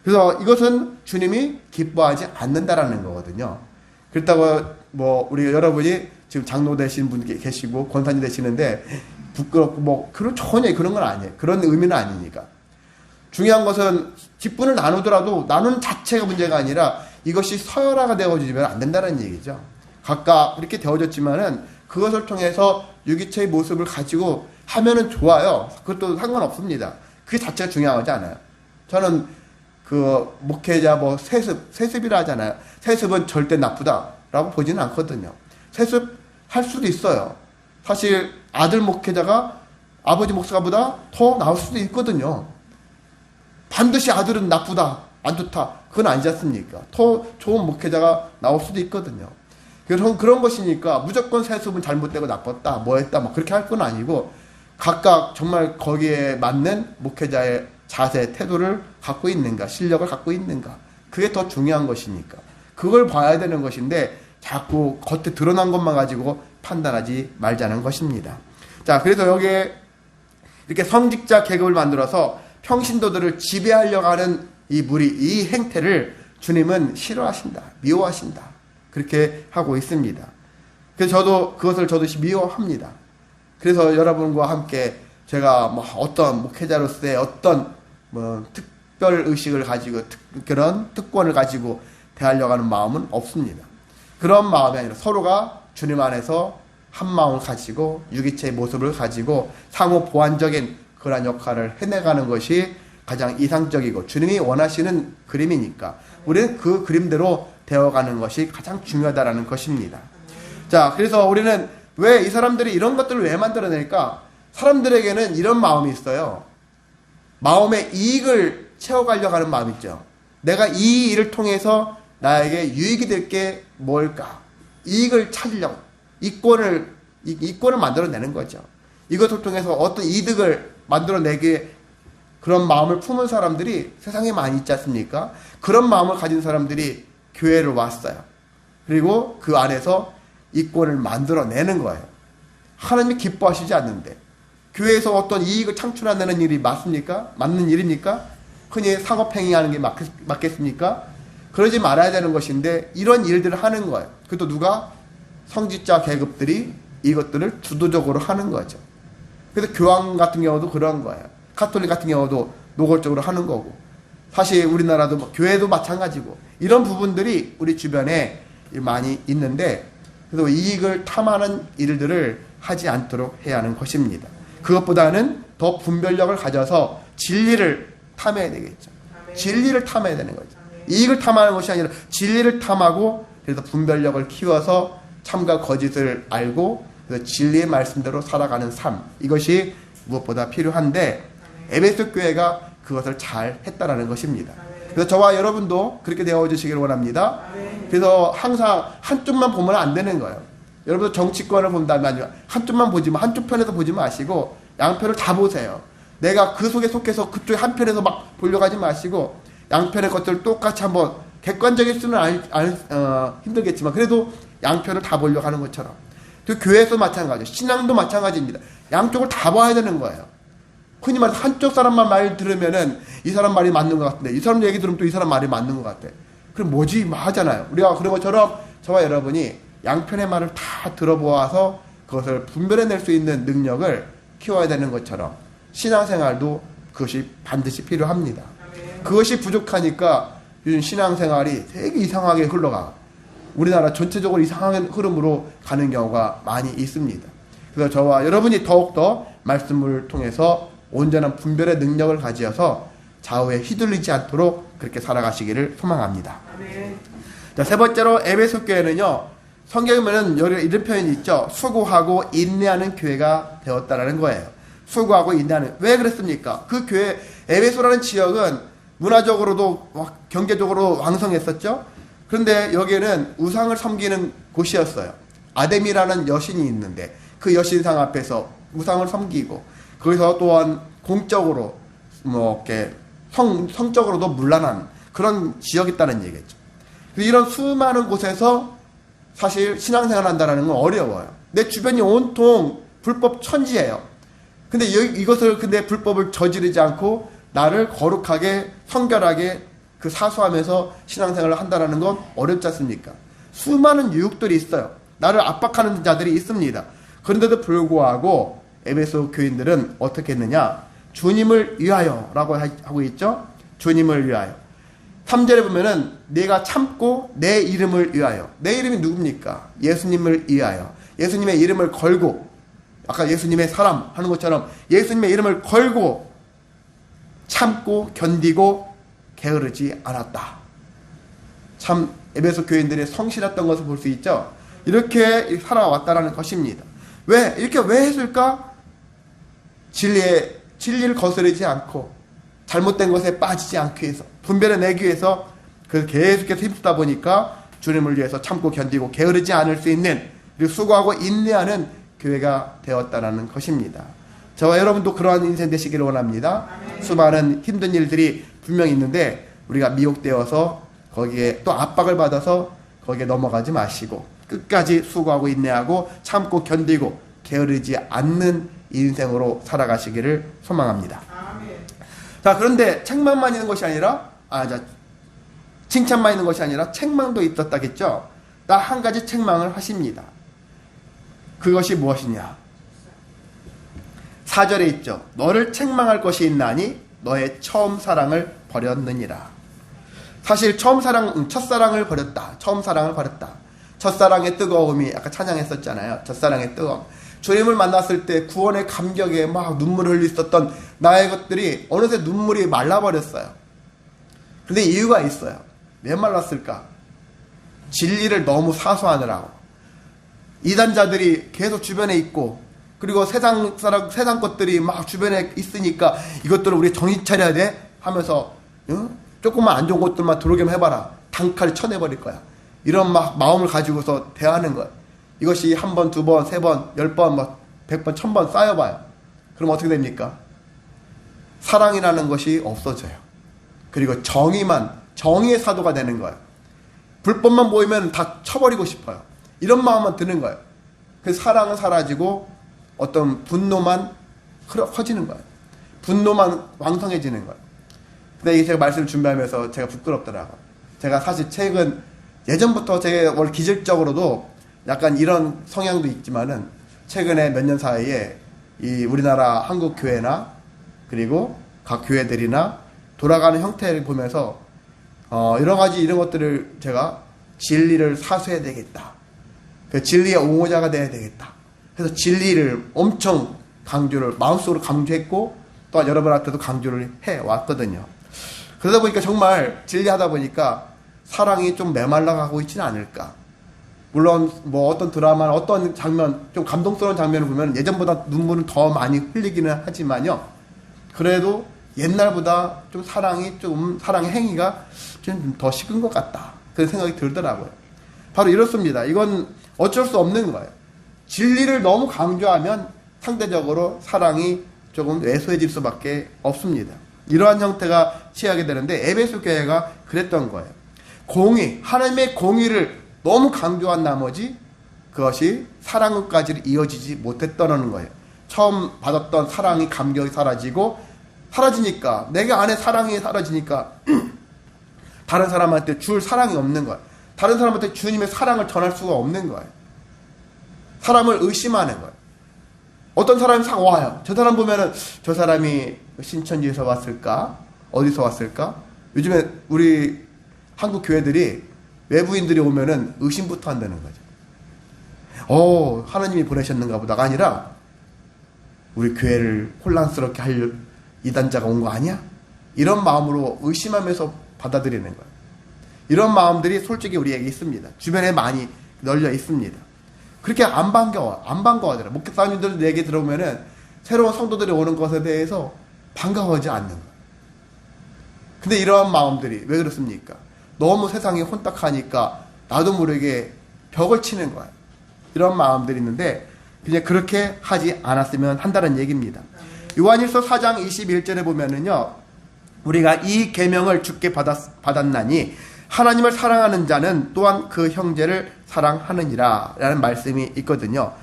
그래서 이것은 주님이 기뻐하지 않는다라는 거거든요. 그렇다고 우리 여러분이 지금 장로 되신 분 계시고 권사님 되시는데 부끄럽고 전혀 그런 건 아니에요. 그런 의미는 아니니까. 중요한 것은 직분을 나누더라도 나누는 자체가 문제가 아니라 이것이 서열화가 되어지면 안 된다는 얘기죠. 각각 이렇게 되어졌지만은 그것을 통해서 유기체의 모습을 가지고 하면은 좋아요. 그것도 상관없습니다. 그 자체가 중요하지 않아요. 저는 그 목회자 세습이라 하잖아요. 세습은 절대 나쁘다라고 보지는 않거든요. 세습할 수도 있어요. 사실 아들 목회자가 아버지 목사보다 더 나을 수도 있거든요. 반드시 아들은 나쁘다, 안 좋다, 그건 아니지 않습니까? 더 좋은 목회자가 나올 수도 있거든요. 그런 것이니까 무조건 세습은 잘못되고 나빴다, 했다, 그렇게 할 건 아니고, 각각 정말 거기에 맞는 목회자의 자세, 태도를 갖고 있는가, 실력을 갖고 있는가, 그게 더 중요한 것이니까 그걸 봐야 되는 것인데, 자꾸 겉에 드러난 것만 가지고 판단하지 말자는 것입니다. 자, 그래서 여기에 이렇게 성직자 계급을 만들어서 평신도들을 지배하려고 하는 이 무리, 이 행태를 주님은 싫어하신다, 미워하신다, 그렇게 하고 있습니다. 그래서 그것을 저도 미워합니다. 그래서 여러분과 함께 제가 어떤 목회자로서의 어떤 뭐 특별 의식을 가지고 그런 특권을 가지고 대하려고 하는 마음은 없습니다. 그런 마음이 아니라 서로가 주님 안에서 한 마음을 가지고 유기체의 모습을 가지고 상호 보완적인 그러한 역할을 해내가는 것이 가장 이상적이고 주님이 원하시는 그림이니까 우리는 그 그림대로 되어가는 것이 가장 중요하다라는 것입니다. 자, 그래서 우리는 왜 이 사람들이 이런 것들을 왜 만들어낼까? 사람들에게는 이런 마음이 있어요. 마음의 이익을 채워가려고 하는 마음이 있죠. 내가 이 일을 통해서 나에게 유익이 될 게 뭘까? 이익을 찾으려고 이권을 만들어내는 거죠. 이것을 통해서 어떤 이득을 만들어내기에 그런 마음을 품은 사람들이 세상에 많이 있지 않습니까? 그런 마음을 가진 사람들이 교회를 왔어요. 그리고 그 안에서 이권을 만들어내는 거예요. 하나님이 기뻐하시지 않는데 교회에서 어떤 이익을 창출하는 일이 맞습니까? 맞는 일입니까? 흔히 상업행위하는 게 맞겠습니까? 그러지 말아야 되는 것인데 이런 일들을 하는 거예요. 그것도 누가? 성직자 계급들이 이것들을 주도적으로 하는 거죠. 그래서 교황 같은 경우도 그런 거예요. 가톨릭 같은 경우도 노골적으로 하는 거고 사실 우리나라도 교회도 마찬가지고 이런 부분들이 우리 주변에 많이 있는데 그래서 이익을 탐하는 일들을 하지 않도록 해야 하는 것입니다. 그것보다는 더 분별력을 가져서 진리를 탐해야 되겠죠. 진리를 탐해야 되는 거죠. 이익을 탐하는 것이 아니라 진리를 탐하고 그래서 분별력을 키워서 참과 거짓을 알고 그래서 진리의 말씀대로 살아가는 삶 이것이 무엇보다 필요한데 에베소 교회가 그것을 잘 했다라는 것입니다. 그래서 저와 여러분도 그렇게 되어주시기를 원합니다. 그래서 항상 한쪽만 보면 안 되는 거예요. 여러분도 정치권을 본다면 한쪽만 한쪽 편에서 보지 마시고 양편을 다 보세요. 내가 그 속에 속해서 그쪽 한편에서 막 보려고 하지 마시고 양편의 것들을 똑같이 한번 객관적일 수는 힘들겠지만 그래도 양편을 다 보려고 하는 것처럼 그 교회에서 마찬가지예요. 신앙도 마찬가지입니다. 양쪽을 다 봐야 되는 거예요. 흔히 말해서 한쪽 사람만 말 들으면은 이 사람 말이 맞는 것 같은데 이 사람 얘기 들으면 또 이 사람 말이 맞는 것 같아. 그럼 뭐지? 하잖아요. 우리가 그런 것처럼 저와 여러분이 양편의 말을 다 들어보아서 그것을 분별해낼 수 있는 능력을 키워야 되는 것처럼 신앙생활도 그것이 반드시 필요합니다. 그것이 부족하니까 요즘 신앙생활이 되게 이상하게 흘러가. 우리나라 전체적으로 이상한 흐름으로 가는 경우가 많이 있습니다. 그래서 저와 여러분이 더욱더 말씀을 통해서 온전한 분별의 능력을 가지어서 좌우에 휘둘리지 않도록 그렇게 살아가시기를 소망합니다. 자, 세 번째로 에베소 교회는요. 성경에 보면 이런 표현이 있죠. 수고하고 인내하는 교회가 되었다라는 거예요. 수고하고 인내하는. 왜 그랬습니까? 그 교회 에베소라는 지역은 문화적으로도 경제적으로 왕성했었죠. 그런데 여기에는 우상을 섬기는 곳이었어요. 아데미라는 여신이 있는데 그 여신상 앞에서 우상을 섬기고 거기서 또한 공적으로 이렇게 성적으로도 문란한 그런 지역이 있다는 얘기죠. 이런 수많은 곳에서 사실 신앙생활 한다는 건 어려워요. 내 주변이 온통 불법 천지예요. 근데 이것을 근데 불법을 저지르지 않고 나를 거룩하게 성결하게 그 사수하면서 신앙생활을 한다는 건 어렵지 않습니까? 수많은 유혹들이 있어요. 나를 압박하는 자들이 있습니다. 그런데도 불구하고 에베소 교인들은 어떻게 했느냐? 주님을 위하여 라고 하고 있죠. 주님을 위하여. 3절에 보면은 내가 참고 내 이름을 위하여. 내 이름이 누굽니까? 예수님을 위하여. 예수님의 이름을 걸고 아까 예수님의 사람 하는 것처럼 예수님의 이름을 걸고 참고 견디고 게으르지 않았다. 참 에베소 교인들의 성실했던 것을 볼 수 있죠. 이렇게 살아왔다라는 것입니다. 왜? 이렇게 왜 했을까? 진리를 거스르지 않고 잘못된 것에 빠지지 않기 위해서 분별해내기 위해서 계속해서 힘쓰다 보니까 주님을 위해서 참고 견디고 게으르지 않을 수 있는 그리고 수고하고 인내하는 교회가 되었다는 것입니다. 저와 여러분도 그러한 인생 되시기를 원합니다. 수많은 힘든 일들이 분명히 있는데 우리가 미혹되어서 거기에 또 압박을 받아서 거기에 넘어가지 마시고 끝까지 수고하고 인내하고 참고 견디고 게으르지 않는 인생으로 살아가시기를 소망합니다. 자, 그런데 책망만 있는 것이 아니라 칭찬만 있는 것이 아니라 책망도 있었다겠죠. 딱 한 가지 책망을 하십니다. 그것이 무엇이냐? 4절에 있죠. 너를 책망할 것이 있나니 너의 처음 사랑을 버렸느니라. 사실 첫사랑을 버렸다. 처음 사랑을 버렸다. 첫사랑의 뜨거움이 아까 찬양했었잖아요. 첫사랑의 뜨거움. 주님을 만났을 때 구원의 감격에 막 눈물을 흘렸었던 나의 것들이 어느새 눈물이 말라버렸어요. 근데 이유가 있어요. 왜 말랐을까? 진리를 너무 사수하느라고. 이단자들이 계속 주변에 있고, 그리고 세상 것들이 막 주변에 있으니까 이것들을 우리 정신 차려야 돼? 하면서, 조금만 안 좋은 것들만 들어오게만 해봐라. 단칼에 쳐내버릴 거야. 이런 막 마음을 가지고서 대하는 거야. 이것이 한 번, 두 번, 세 번, 10번, 100번, 1000번 쌓여봐요. 그럼 어떻게 됩니까? 사랑이라는 것이 없어져요. 그리고 정의의 사도가 되는 거예요. 불법만 보이면 다 쳐버리고 싶어요. 이런 마음만 드는 거예요. 그래서 사랑은 사라지고 어떤 분노만 커지는 거예요. 분노만 왕성해지는 거예요. 근데 이게 제가 말씀을 준비하면서 제가 부끄럽더라고요. 제가 사실 최근 예전부터 제가 원래 기질적으로도 약간 이런 성향도 있지만은 최근에 몇 년 사이에 이 우리나라 한국 교회나 그리고 각 교회들이나 돌아가는 형태를 보면서 여러 가지 이런 것들을 제가 진리를 사수해야 되겠다. 그 진리의 옹호자가 돼야 되겠다. 그래서 진리를 엄청 마음속으로 강조했고 또한 여러분한테도 강조를 해왔거든요. 그러다 보니까 정말 진리하다 보니까 사랑이 좀 메말라가고 있지는 않을까. 물론 뭐 어떤 드라마나 어떤 장면, 좀 감동스러운 장면을 보면 예전보다 눈물은 더 많이 흘리기는 하지만요. 그래도 옛날보다 좀 사랑의 행위가 좀 더 식은 것 같다. 그런 생각이 들더라고요. 바로 이렇습니다. 이건 어쩔 수 없는 거예요. 진리를 너무 강조하면 상대적으로 사랑이 조금 왜소해질 수밖에 없습니다. 이러한 형태가 취하게 되는데 에베소 교회가 그랬던 거예요. 하나님의 공의를 너무 강조한 나머지 그것이 사랑까지 이어지지 못했다는 거예요. 처음 받았던 사랑이 감격이 사라지니까 내게 안에 사랑이 사라지니까 다른 사람한테 줄 사랑이 없는 거예요. 다른 사람한테 주님의 사랑을 전할 수가 없는 거예요. 사람을 의심하는 거예요. 어떤 사람이 와요. 저 사람 보면은 저 사람이 신천지에서 왔을까? 어디서 왔을까? 요즘에 우리 한국 교회들이 외부인들이 오면은 의심부터 한다는 거죠. 하나님이 보내셨는가 보다가 아니라 우리 교회를 혼란스럽게 할 이단자가 온 거 아니야? 이런 마음으로 의심하면서 받아들이는 거예요. 이런 마음들이 솔직히 우리에게 있습니다. 주변에 많이 널려 있습니다. 그렇게 안 반가워하더라. 목사님들 얘기 들어보면은 새로운 성도들이 오는 것에 대해서 반가워하지 않는 거예요. 근데 이러한 마음들이 왜 그렇습니까? 너무 세상이 혼탁하니까 나도 모르게 벽을 치는 거예요. 이런 마음들이 있는데 그냥 그렇게 하지 않았으면 한다는 얘기입니다. 요한일서 4장 21절에 보면은요, 우리가 이 계명을 주께 받았나니 하나님을 사랑하는 자는 또한 그 형제를 사랑하느니라 라는 말씀이 있거든요.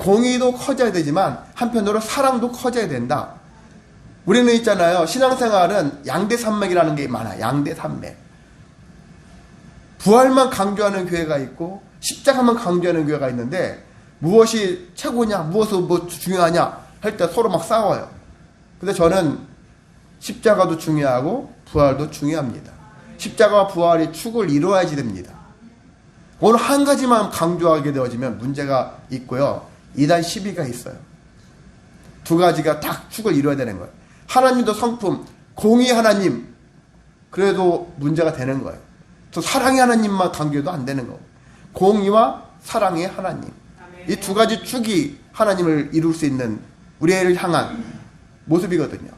공의도 커져야 되지만 한편으로 사랑도 커져야 된다. 우리는 있잖아요. 신앙생활은 양대산맥이라는 게 많아요. 양대산맥. 부활만 강조하는 교회가 있고 십자가만 강조하는 교회가 있는데 무엇이 최고냐, 무엇이 중요하냐 할 때 서로 막 싸워요. 근데 저는 십자가도 중요하고 부활도 중요합니다. 십자가와 부활이 축을 이루어야지 됩니다. 어느 한 가지만 강조하게 되어지면 문제가 있고요. 이단 시비가 있어요. 두 가지가 딱 축을 이루어야 되는 거예요. 하나님도 성품, 공의 하나님, 그래도 문제가 되는 거예요. 또 사랑의 하나님만 강조해도 안 되는 거고, 공의와 사랑의 하나님, 이 두 가지 축이 하나님을 이룰 수 있는 우리를 향한 모습이거든요.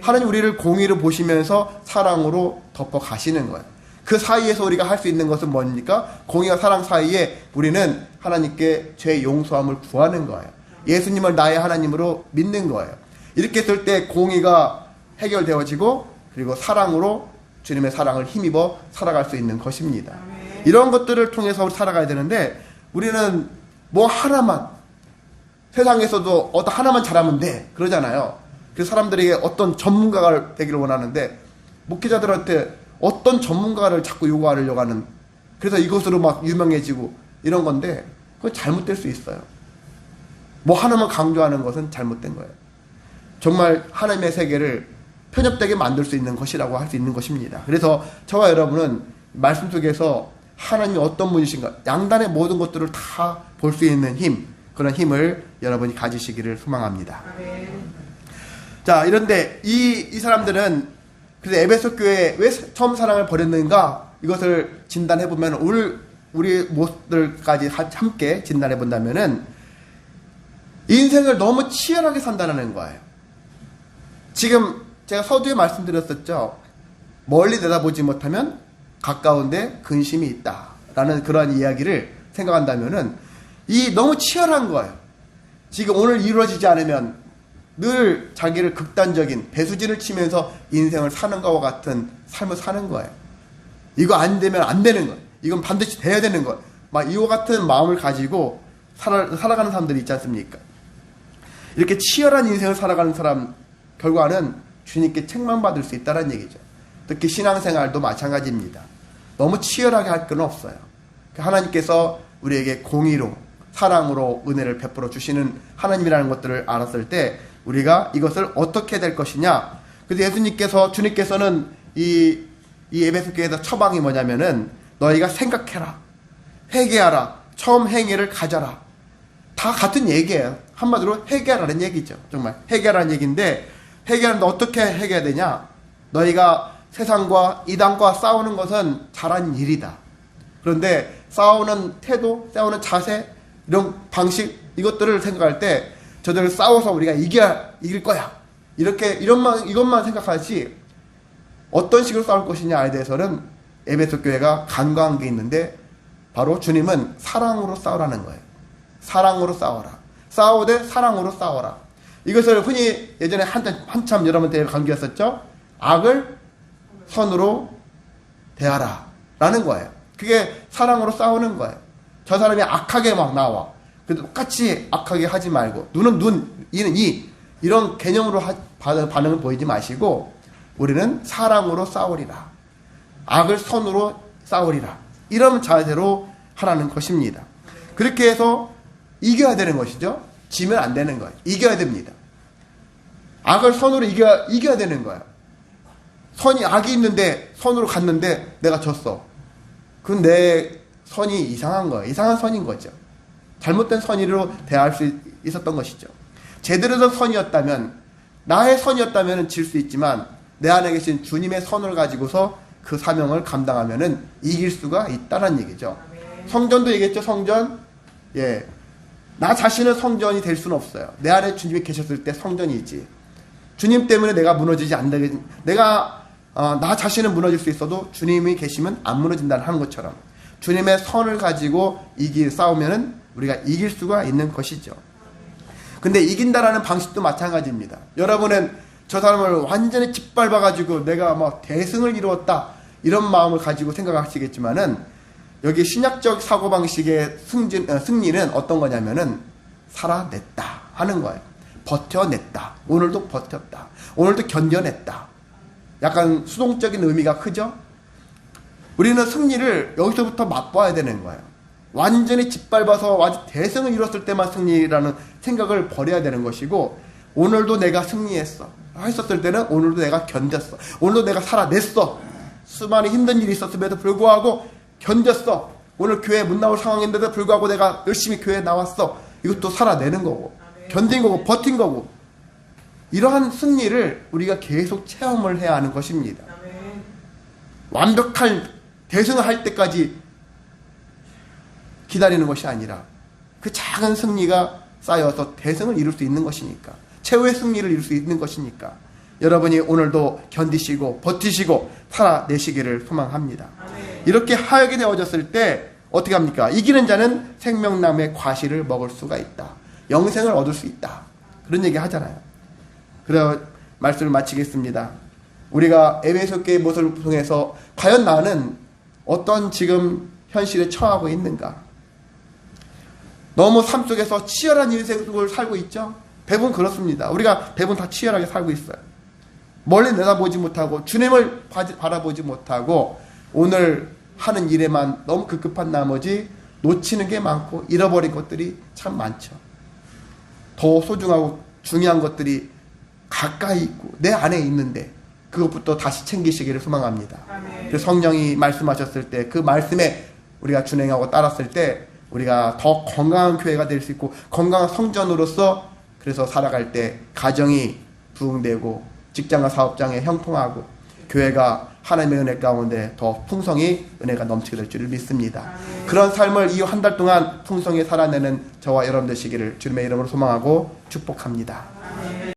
하나님 우리를 공의를 보시면서 사랑으로 덮어 가시는 거예요. 그 사이에서 우리가 할 수 있는 것은 뭡니까? 공의와 사랑 사이에 우리는 하나님께 죄 용서함을 구하는 거예요. 예수님을 나의 하나님으로 믿는 거예요. 이렇게 했을 때 공의가 해결되어지고 그리고 사랑으로 주님의 사랑을 힘입어 살아갈 수 있는 것입니다. 이런 것들을 통해서 살아가야 되는데 우리는 뭐 하나만, 세상에서도 어떤 하나만 잘하면 돼 그러잖아요. 그래서 사람들에게 어떤 전문가가 되기를 원하는데 목회자들한테 어떤 전문가를 자꾸 요구하려고 하는, 그래서 이것으로 막 유명해지고 이런 건데 그건 잘못될 수 있어요. 뭐 하나만 강조하는 것은 잘못된 거예요. 정말 하나님의 세계를 편협되게 만들 수 있는 것이라고 할 수 있는 것입니다. 그래서 저와 여러분은 말씀 속에서 하나님이 어떤 분이신가, 양단의 모든 것들을 다 볼 수 있는 힘, 그런 힘을 여러분이 가지시기를 소망합니다. 자, 이런데 이 사람들은 그래서 에베소 교회에 왜 처음 사랑을 버렸는가, 이것을 진단해 보면 오늘 우리 모습들까지 함께 진단해 본다면은 인생을 너무 치열하게 산다는 거예요. 지금 제가 서두에 말씀드렸었죠. 멀리 내다보지 못하면 가까운데 근심이 있다라는 그러한 이야기를 생각한다면은 이 너무 치열한 거예요. 지금 오늘 이루어지지 않으면 늘 자기를 극단적인 배수진을 치면서 인생을 사는 것과 같은 삶을 사는 거예요. 이거 안 되면 안 되는 거예요. 이건 반드시 돼야 되는 거예요. 막 이와 같은 마음을 가지고 살아가는 사람들이 있지 않습니까? 이렇게 치열한 인생을 살아가는 사람 결과는 주님께 책망받을 수 있다는 얘기죠. 특히 신앙생활도 마찬가지입니다. 너무 치열하게 할 건 없어요. 하나님께서 우리에게 공의로 사랑으로 은혜를 베풀어 주시는 하나님이라는 것들을 알았을 때 우리가 이것을 어떻게 될 것이냐. 그래서 주님께서는 이 에베소 교회에서 처방이 뭐냐면은 너희가 생각해라, 회개하라, 처음 행위를 가져라. 다 같은 얘기예요. 한마디로 회개하라는 얘기죠. 정말 회개하라는 얘기인데, 회개하는데 어떻게 회개해야 되냐? 너희가 세상과 이단과 싸우는 것은 잘한 일이다. 그런데 싸우는 태도, 싸우는 자세, 이런 방식, 이것들을 생각할 때 저들을 싸워서 우리가 이길 거야. 이것만 생각하지 어떤 식으로 싸울 것이냐에 대해서는 에베소 교회가 간과한 게 있는데, 바로 주님은 사랑으로 싸우라는 거예요. 사랑으로 싸워라. 싸우되 사랑으로 싸워라. 이것을 흔히 예전에 한참 여러분한테 강조했었죠. 악을 선으로 대하라 라는 거예요. 그게 사랑으로 싸우는 거예요. 저 사람이 악하게 막 나와. 그래도 똑같이 악하게 하지 말고, 눈은 눈, 이는 이, 이런 개념으로 반응을 보이지 마시고 우리는 사랑으로 싸우리라. 악을 선으로 싸우리라. 이런 자세로 하라는 것입니다. 그렇게 해서 이겨야 되는 것이죠. 지면 안 되는 거예요. 이겨야 됩니다. 악을 선으로 이겨야 되는 거예요. 악이 있는데 선으로 갔는데 내가 졌어. 그건 내 선이 이상한 거예요. 이상한 선인 거죠. 잘못된 선의로 대할 수 있었던 것이죠. 제대로 된 선이었다면, 나의 선이었다면 질 수 있지만 내 안에 계신 주님의 선을 가지고서 그 사명을 감당하면은 이길 수가 있다는 얘기죠. 성전도 얘기했죠. 성전. 예. 나 자신은 성전이 될 수는 없어요. 내 안에 주님이 계셨을 때 성전이지. 주님 때문에 내가 무너지지 않는다. 나 자신은 무너질 수 있어도 주님이 계시면 안 무너진다는 하는 것처럼 주님의 선을 가지고 싸우면은 우리가 이길 수가 있는 것이죠. 근데 이긴다라는 방식도 마찬가지입니다. 여러분은 저 사람을 완전히 짓밟아가지고 내가 막 대승을 이루었다, 이런 마음을 가지고 생각하시겠지만은, 여기 신약적 사고방식의 승리는 어떤 거냐면은 살아냈다 하는 거예요. 버텨냈다. 오늘도 버텼다. 오늘도 견뎌냈다. 약간 수동적인 의미가 크죠? 우리는 승리를 여기서부터 맛봐야 되는 거예요. 완전히 짓밟아서 아주 대승을 이뤘을 때만 승리라는 생각을 버려야 되는 것이고, 오늘도 내가 승리했어 했었을 때는 오늘도 내가 견뎠어. 오늘도 내가 살아냈어. 수많은 힘든 일이 있었음에도 불구하고 견뎠어. 오늘 교회 못 나올 상황인데도 불구하고 내가 열심히 교회에 나왔어. 이것도 살아내는 거고, 견딘 거고, 버틴 거고. 이러한 승리를 우리가 계속 체험을 해야 하는 것입니다. 완벽한 대승을 할 때까지 기다리는 것이 아니라 그 작은 승리가 쌓여서 대승을 이룰 수 있는 것이니까, 최후의 승리를 이룰 수 있는 것이니까 여러분이 오늘도 견디시고 버티시고 살아내시기를 소망합니다. 이렇게 하게 되어졌을 때 어떻게 합니까? 이기는 자는 생명나무의 과실을 먹을 수가 있다. 영생을 얻을 수 있다. 그런 얘기 하잖아요. 그래서 말씀을 마치겠습니다. 우리가 에베소 교회의 모습을 통해서 과연 나는 어떤 지금 현실에 처하고 있는가? 너무 삶 속에서 치열한 인생을 살고 있죠? 대부분 그렇습니다. 우리가 대부분 다 치열하게 살고 있어요. 멀리 내다보지 못하고 주님을 바라보지 못하고 오늘 하는 일에만 너무 급급한 나머지 놓치는 게 많고 잃어버린 것들이 참 많죠. 더 소중하고 중요한 것들이 가까이 있고 내 안에 있는데 그것부터 다시 챙기시기를 소망합니다. 아멘. 그 성령이 말씀하셨을 때 그 말씀에 우리가 준행하고 따랐을 때 우리가 더 건강한 교회가 될 수 있고 건강한 성전으로서 그래서 살아갈 때 가정이 부흥되고 직장과 사업장에 형통하고 교회가 하나님의 은혜 가운데 더 풍성히 은혜가 넘치게 될 줄을 믿습니다. 그런 삶을 이 한 달 동안 풍성히 살아내는 저와 여러분 되시기를 주님의 이름으로 소망하고 축복합니다.